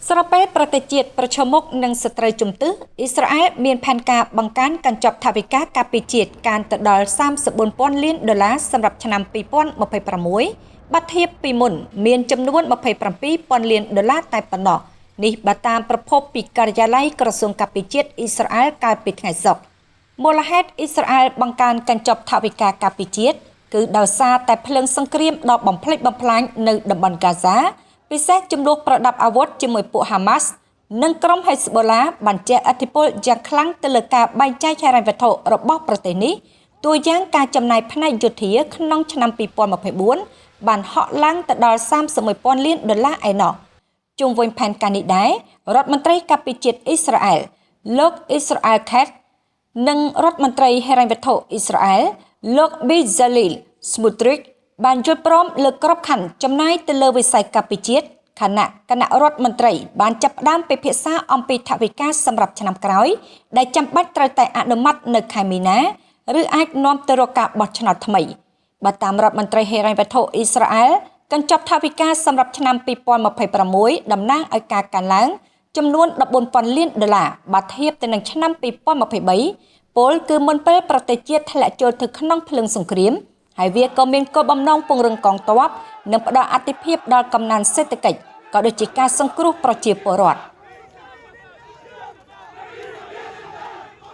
ស្របពេលប្រទេសជាតិប្រឈមមុខនឹងសត្រូវជំទឹះអ៊ីស្រាអែលមានផែនការបង្កើនកញ្ចប់ថវិកាការពារជាតិកាន់ទៅដល់34,000 លានដុល្លារសម្រាប់ឆ្នាំ2026 បើធៀបពីមុនមានចំនួន27,000 លានដុល្លារតែប៉ុណ្ណោះនេះបើតាមប្រភពពីការិយាល័យក្រសួងការពារជាតិអ៊ីស្រាអែលកាលពីថ្ងៃសុក្រមូលហេតុអ៊ីស្រាអែលបង្កើនកញ្ចប់ថវិកាការពារជាតិគឺដោយសារតែភ្លើងសង្គ្រាមដ៏បំផ្លិចបំផ្លាញនៅតំបន់ហ្គាហ្សាពិសេសចំនួនប្រដាប់អាវុធជាមួយពួកហាម៉ាស់និងក្រុមហេស្បូឡាបានជះឥទ្ធិពលយ៉ាងខ្លាំងទៅលើការបែងចែកហិរញ្ញវត្ថុរបស់ប្រទេសនេះតួយ៉ាងការចំណាយផ្នែកយោធាក្នុងឆ្នាំ2024បានហក់ឡើងទៅដល់31,000 លានដុល្លារឯណោះជុំវិញផែនការនេះដែររដ្ឋមន្ត្រីការពារជាតិអ៊ីស្រាអែលលោកអ៊ីស្រាអែលខេតនិងរដ្ឋមន្ត្រីហិរញ្ញវត្ថុអ៊ីស្រាអែលលោកប៊ីហ្សាលីលស្មូទ្រីកបានយល់ព្រមលើក្របខ័ណ្ឌចំណាយទៅលើវិស័យការពារជាតិគណៈរដ្ឋមន្ត្រីបានចាប់ផ្ដើមពិភាក្សាអំពីថវិកាសម្រាប់ឆ្នាំក្រោយដែលចាំបាច់ត្រូវតែអនុម័តនៅខែមីនាឬអាចនាំទៅរកការបោះឆ្នោតថ្មីបើតាមរដ្ឋមន្ត្រីហិរញ្ញវត្ថុអ៊ីស្រាអែលកញ្ចប់ថវិកាសម្រាប់ឆ្នាំ2026តំណាងឲ្យការកើនឡើងចំនួន14,000 លានដុល្លារបើធៀបទៅនឹងឆ្នាំ2023ពលគឺមុនពេលប្រទេសជាតិធ្លាក់ចូលទៅក្នុងភ្លើងសង្គ្រាមហើយវាក៏មានគោលបំណងពង្រឹងកងទ័ពនិងផ្ដល់អាទិភាពដល់កំណើនសេដ្ឋកិច្ចក៏ដូចជាការសង្គ្រោះប្រជាពលរដ្ឋ